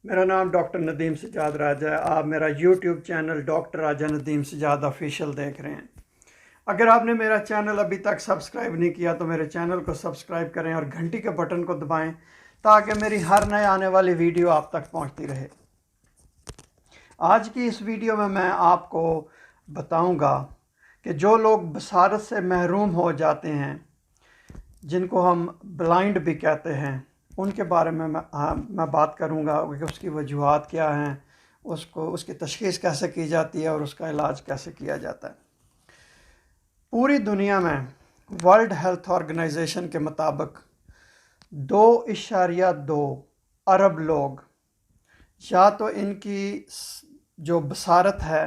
मेरा नाम डॉक्टर नदीम सजाद राजा है। आप मेरा यूट्यूब चैनल डॉक्टर राजा नदीम सजाद ऑफिशियल देख रहे हैं। अगर आपने मेरा चैनल अभी तक सब्सक्राइब नहीं किया तो मेरे चैनल को सब्सक्राइब करें और घंटी के बटन को दबाएं ताकि मेरी हर नए आने वाली वीडियो आप तक पहुंचती रहे। आज की इस वीडियो में मैं आपको बताऊंगा कि जो लोग बसारत से महरूम हो जाते हैं, जिनको हम ब्लाइंड भी कहते हैं, उनके बारे में मैं बात करूंगा कि उसकी वजूहात क्या हैं, उसकी तशख़ीस कैसे की जाती है और उसका इलाज कैसे किया जाता है। पूरी दुनिया में वर्ल्ड हेल्थ ऑर्गेनाइजेशन के मुताबिक 2.2 अरब लोग या तो इनकी जो बसारत है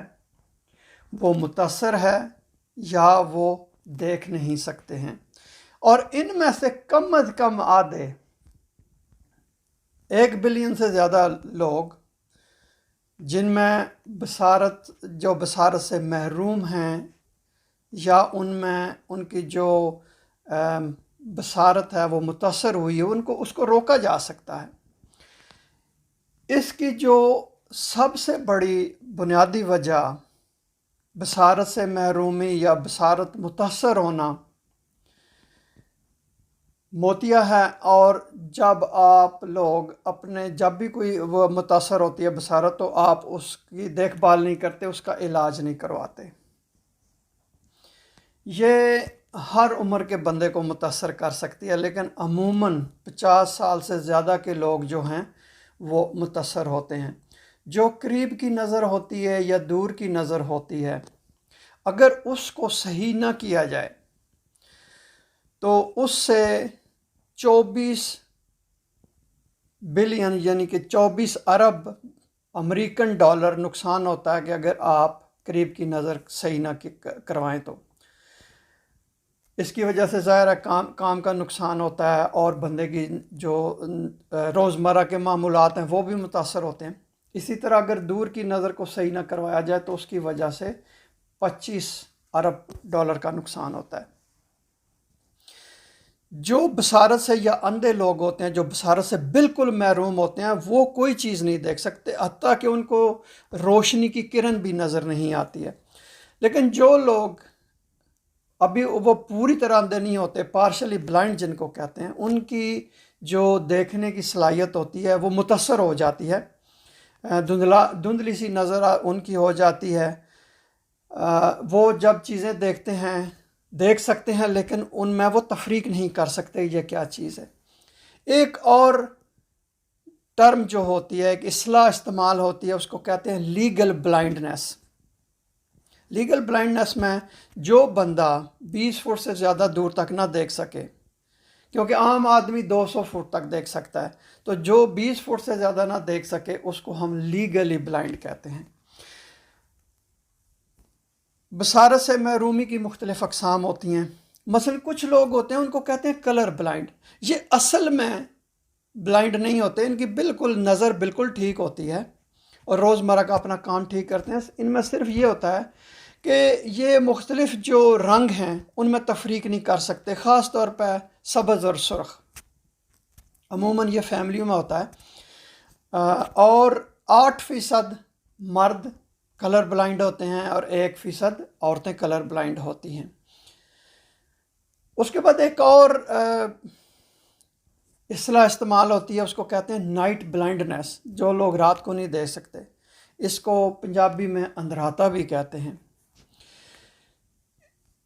वो मुतासर है या वो देख नहीं सकते हैं, और इनमें से कम अज़ कम आधे 1 बिलियन से ज़्यादा लोग जिनमें बसारत से महरूम हैं या उनमें उनकी जो बसारत है वो मुतासर हुई है, उसको रोका जा सकता है। इसकी जो सबसे बड़ी बुनियादी वजह बसारत से महरूमी या बसारत मुतासर होना मोतिया है। और जब आप लोग जब भी कोई वो मुतासर होती है बसारत, तो आप उसकी देखभाल नहीं करते, उसका इलाज नहीं करवाते। ये हर उम्र के बंदे को मुतासर कर सकती है, लेकिन अमूमन 50 साल से ज़्यादा के लोग जो हैं वो मुतासर होते हैं। जो करीब की नज़र होती है या दूर की नज़र होती है, अगर उसको सही ना किया जाए तो उससे 24 बिलियन यानी कि 24 अरब अमेरिकन डॉलर नुकसान होता है कि अगर आप करीब की नज़र सही ना करवाएं तो। इसकी वजह से ज़ाहिर है काम का नुकसान होता है और बंदे की जो रोज़मर्रा के मामूलात हैं वो भी मुतासर होते हैं। इसी तरह अगर दूर की नज़र को सही ना करवाया जाए तो उसकी वजह से 25 अरब डॉलर का नुकसान होता है। जो बसारत से या अंधे लोग होते हैं, जो बसारत से बिल्कुल महरूम होते हैं, वो कोई चीज़ नहीं देख सकते, हत्ता कि उनको रोशनी की किरण भी नज़र नहीं आती है। लेकिन जो लोग अभी वो पूरी तरह अंधे नहीं होते, पार्शली ब्लाइंड जिनको कहते हैं, उनकी जो देखने की सलाहियत होती है वो मुतासर हो जाती है, धुंधली सी नज़र उनकी हो जाती है। वो जब चीज़ें देख सकते हैं लेकिन उनमें वो तफरीक नहीं कर सकते ये क्या चीज़ है। एक और टर्म जो होती है, एक इस्लाह इस्तेमाल होती है, उसको कहते हैं लीगल ब्लाइंडनेस। लीगल ब्लाइंडनेस में जो बंदा 20 फुट से ज़्यादा दूर तक ना देख सके, क्योंकि आम आदमी 200 फुट तक देख सकता है, तो जो 20 फुट से ज़्यादा ना देख सके उसको हम लीगली ब्लाइंड कहते हैं। बसारत से महरूमी की मुख्तलिफ अक़साम होती हैं। मसलन कुछ लोग होते हैं उनको कहते हैं कलर ब्लाइंड। ये असल में ब्लाइंड नहीं होते, इनकी बिल्कुल नज़र बिल्कुल ठीक होती है और रोज़मर्रा का अपना काम ठीक करते हैं। इनमें सिर्फ ये होता है कि ये मुख्तलिफ जो रंग हैं उनमें तफरीक नहीं कर सकते, ख़ास तौर पर सब्ज़ और सुर्ख। अमूमन ये फैमिलियों में होता है। और 8% मर्द कलर ब्लाइंड होते हैं और 1% औरतें कलर ब्लाइंड होती हैं। उसके बाद एक और इस्लाह इस्तेमाल होती है, उसको कहते हैं नाइट ब्लाइंडनेस। जो लोग रात को नहीं देख सकते, इसको पंजाबी में अंधराता भी कहते हैं।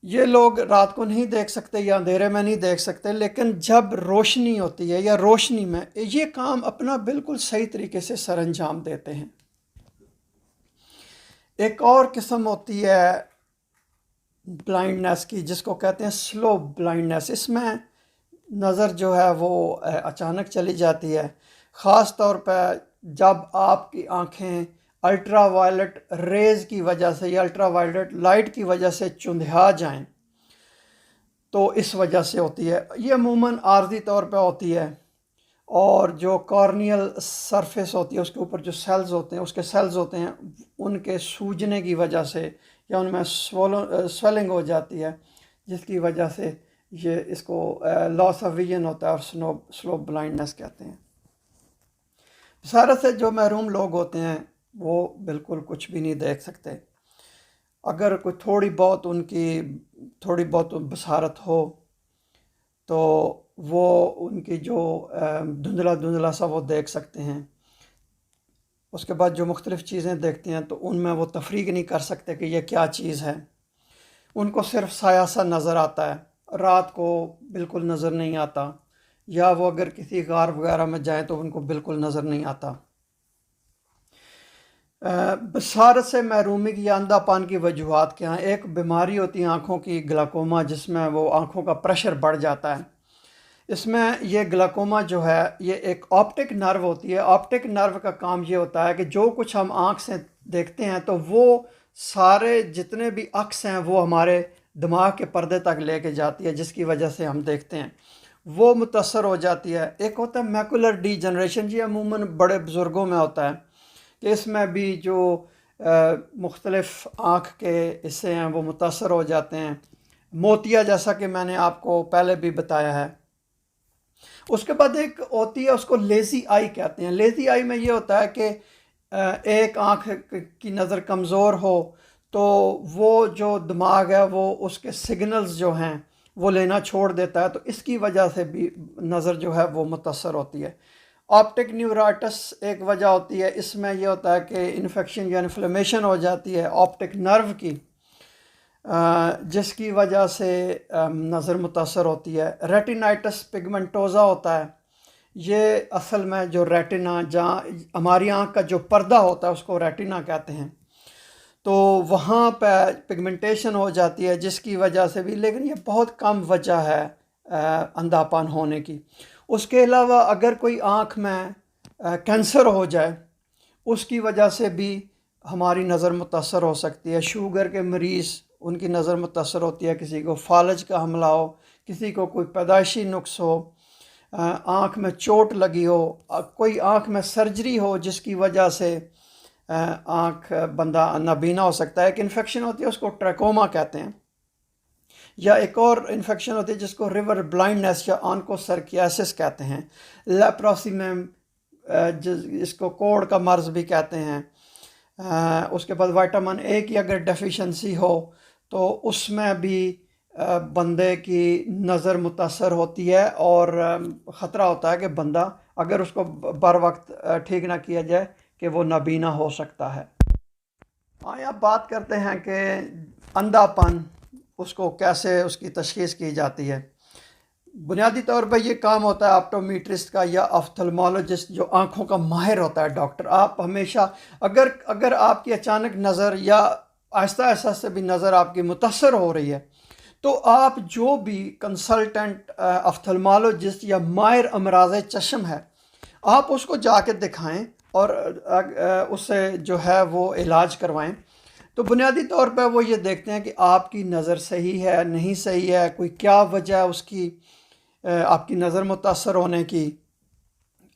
ये लोग रात को नहीं देख सकते या अंधेरे में नहीं देख सकते, लेकिन जब रोशनी होती है या रोशनी में ये काम अपना बिल्कुल सही तरीके से सरअंजाम देते हैं। एक और किस्म होती है ब्लाइंडनेस की जिसको कहते हैं स्लो ब्लाइंडनेस। इसमें नज़र जो है वो अचानक चली जाती है, ख़ास तौर पर जब आपकी आँखें अल्ट्रा वायलेट रेज़ की वजह से या अल्ट्रा वायलेट लाइट की वजह से चुंधिया जाएं, तो इस वजह से होती है। ये अमूमन आर्जी तौर पे होती है, और जो कॉर्नियल सरफेस होती है उसके ऊपर जो सेल्स होते हैं, उसके सेल्स होते हैं, उनके सूजने की वजह से या उनमें स्वेलिंग हो जाती है, जिसकी वजह से ये इसको लॉस ऑफ विजन होता है और स्लो ब्लाइंडनेस कहते हैं। बसारत से जो महरूम लोग होते हैं वो बिल्कुल कुछ भी नहीं देख सकते। अगर कोई थोड़ी बहुत बसारत हो तो वो उनकी जो धुंधला धुंधला सा वो देख सकते हैं। उसके बाद जो मुख्तलिफ़ चीज़ें देखते हैं तो उनमें वो तफरीक नहीं कर सकते कि ये क्या चीज़ है। उनको सिर्फ साया सा नज़र आता है, रात को बिल्कुल नज़र नहीं आता, या वो अगर किसी गार वगैरह में जाएं तो उनको बिल्कुल नज़र नहीं आता। बसारत से महरूमी की या अंधापन की वजूहात क्या हैं? एक बीमारी होती है आँखों की, ग्लाकोमा, जिसमें वो आँखों का प्रेशर बढ़ जाता है। इसमें ये ग्लाकोमा जो है ये एक ऑप्टिक नर्व होती है। ऑप्टिक नर्व का काम ये होता है कि जो कुछ हम आँख से देखते हैं तो वो सारे जितने भी अक्स हैं वो हमारे दिमाग के पर्दे तक लेके जाती है, जिसकी वजह से हम देखते हैं, वो मुतासर हो जाती है। एक होता है मैकुलर डीजनरेशन, जी अमूमन बड़े बुज़ुर्गों में होता है कि इसमें भी जो मुख्तलिफ़ आँख के हिस्से हैं वो मुतासर हो जाते हैं। मोतिया, जैसा कि मैंने आपको पहले भी बताया है। उसके बाद एक होती है, उसको लेज़ी आई कहते हैं। लेज़ी आई में ये होता है कि एक आँख की नज़र कमज़ोर हो तो वो जो दिमाग है वो उसके सिग्नल्स जो हैं वो लेना छोड़ देता है, तो इसकी वजह से भी नज़र जो है वो मुतासर होती है। ऑप्टिक न्यूराइटिस एक वजह होती है। इसमें यह होता है कि इन्फेक्शन या इन्फ्लेमेशन हो जाती है ऑप्टिक नर्व की, जिसकी वजह से नज़र मुतासर होती है। रेटिनाइटिस पिगमेंटोज़ा होता है। ये असल में जो रेटिना, जहाँ हमारी आँख का जो पर्दा होता है उसको रेटिना कहते हैं, तो वहाँ पे पिगमेंटेशन हो जाती है, जिसकी वजह से भी, लेकिन ये बहुत कम वजह है अंधापन होने की। उसके अलावा अगर कोई आँख में कैंसर हो जाए, उसकी वजह से भी हमारी नज़र मुतासर हो सकती है। शुगर के मरीज़, उनकी नज़र मुतासर होती है। किसी को फालज का हमला हो, किसी को कोई पैदाइशी नुक्स हो, आँख में चोट लगी हो, कोई आँख में सर्जरी हो जिसकी वजह से आँख बंदा नाबीना हो सकता है। एक इन्फेक्शन होती है उसको ट्रैकोमा कहते हैं, या एक और इन्फेक्शन होती है जिसको रिवर ब्लाइंडनेस या ऑनकोसर्कियासिस कहते हैं। लेप्रोसी में इसको कोढ़ का मर्ज़ भी कहते हैं। उसके बाद विटामिन ए की अगर डेफिशिएंसी हो तो उसमें भी बंदे की नज़र मुतासर होती है, और ख़तरा होता है कि बंदा अगर उसको बर वक्त ठीक ना किया जाए कि वो नाबीना हो सकता है। आइए अब बात करते हैं कि अंधापन, उसको कैसे उसकी तशख़ीस की जाती है। बुनियादी तौर पर यह काम होता है ऑप्टोमेट्रिस्ट का या ऑफ्थल्मोलॉजिस्ट, जो आँखों का माहिर होता है, डॉक्टर। आप हमेशा अगर आपकी अचानक नज़र या आहिस्ता आहिस्ता से भी नज़र आपकी मुतासर हो रही है, तो आप जो भी कंसल्टेंट ऑफ्थल्मोलॉजिस्ट या माहिर अमराज़ चश्म है, आप उसको जाके दिखाएं और उससे जो है वो इलाज करवाएं। तो बुनियादी तौर पर वो ये देखते हैं कि आपकी नज़र सही है, नहीं सही है, कोई क्या वजह है उसकी आपकी नज़र मुतासर होने की,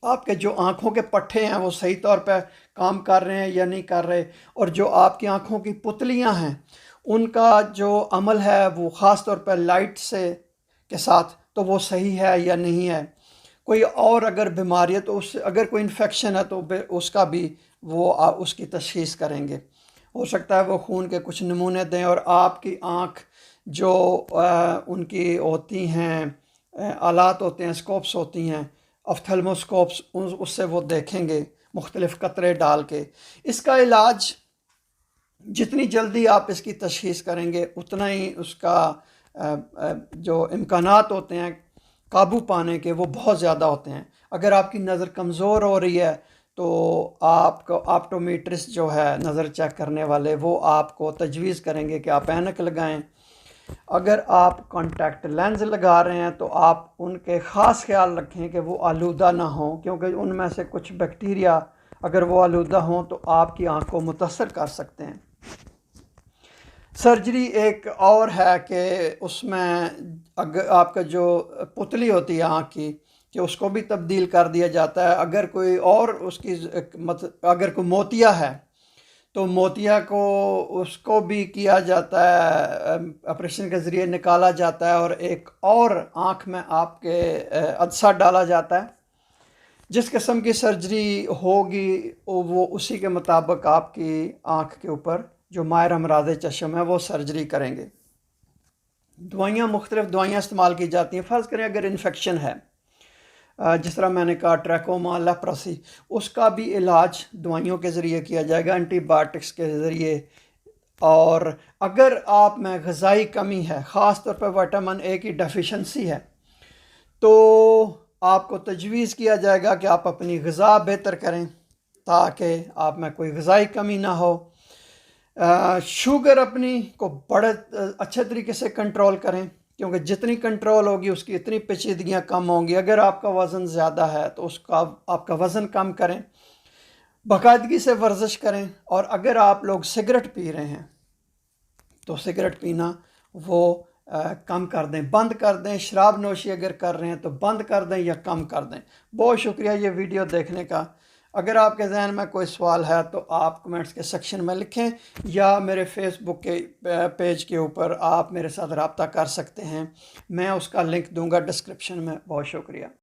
आपके जो आँखों के पट्टे हैं वो सही तौर पर काम कर रहे हैं या नहीं कर रहे, और जो आपकी आँखों की पुतलियाँ हैं उनका जो अमल है वो ख़ास तौर पर लाइट से के साथ, तो वो सही है या नहीं है। कोई और अगर बीमारी है तो उससे, अगर कोई इन्फेक्शन है तो उसका भी वो उसकी तशख़ीस करेंगे। हो सकता है वो खून के कुछ नमूने दें और आपकी आँख जो उनकी होती हैं आलात होते हैं, स्कोप्स होती हैं, ऑफ्थल्मोस्कोप्स, उससे वो देखेंगे मुख्तलिफ़ कतरे डाल के। इसका इलाज जितनी जल्दी आप इसकी तशख़ीस करेंगे उतना ही उसका जो इम्कानात होते हैं काबू पाने के वो बहुत ज़्यादा होते हैं। अगर आपकी नज़र कमज़ोर हो रही है तो आपको ऑप्टोमेट्रिस्ट जो है नज़र चेक करने वाले, वो आपको तजवीज़ करेंगे कि आप ऐनक लगाएं। अगर आप कॉन्टैक्ट लेंस लगा रहे हैं तो आप उनके ख़ास ख्याल रखें कि वो आलूदा ना हो, क्योंकि उनमें से कुछ बैक्टीरिया अगर वो आलूदा हों तो आपकी आँख को मुतासर कर सकते हैं। सर्जरी एक और है कि उसमें अगर आपका जो पुतली होती है आँख की, कि उसको भी तब्दील कर दिया जाता है। अगर कोई और उसकी अगर कोई मोतिया है तो मोतिया को उसको भी किया जाता है, ऑपरेशन के ज़रिए निकाला जाता है और एक और आँख में आपके अदसा डाला जाता है। जिस किस्म की सर्जरी होगी वो उसी के मुताबिक आपकी आँख के ऊपर जो माहिर अमराज़ चश्म है वो सर्जरी करेंगे। दवाइयाँ, मुख्तलिफ़ दवाइयाँ इस्तेमाल की जाती हैं। फ़र्ज़ करें अगर इन्फेक्शन है, जिस तरह मैंने कहा ट्रैकोमा, लेप्रोसी, उसका भी इलाज दवाइयों के ज़रिए किया जाएगा, एंटीबायोटिक्स के ज़रिए। और अगर आप में ग़िज़ाई कमी है, ख़ास तौर पर विटामिन ए की डेफिशिएंसी है, तो आपको तजवीज़ किया जाएगा कि आप अपनी ग़िज़ा बेहतर करें ताकि आप में कोई ग़िज़ाई कमी ना हो। शुगर अपनी को बड़े अच्छे तरीके से कंट्रोल करें, क्योंकि जितनी कंट्रोल होगी उसकी इतनी पेचीदगियाँ कम होंगी। अगर आपका वज़न ज़्यादा है तो उसका आपका वज़न कम करें, बाकायदगी से वर्जिश करें। और अगर आप लोग सिगरेट पी रहे हैं तो सिगरेट पीना वो कम कर दें, बंद कर दें। शराब नोशी अगर कर रहे हैं तो बंद कर दें या कम कर दें। बहुत शुक्रिया ये वीडियो देखने का। अगर आपके जहन में कोई सवाल है तो आप कमेंट्स के सेक्शन में लिखें या मेरे फेसबुक के पेज के ऊपर आप मेरे साथ रब्ता कर सकते हैं। मैं उसका लिंक दूंगा डिस्क्रिप्शन में। बहुत शुक्रिया।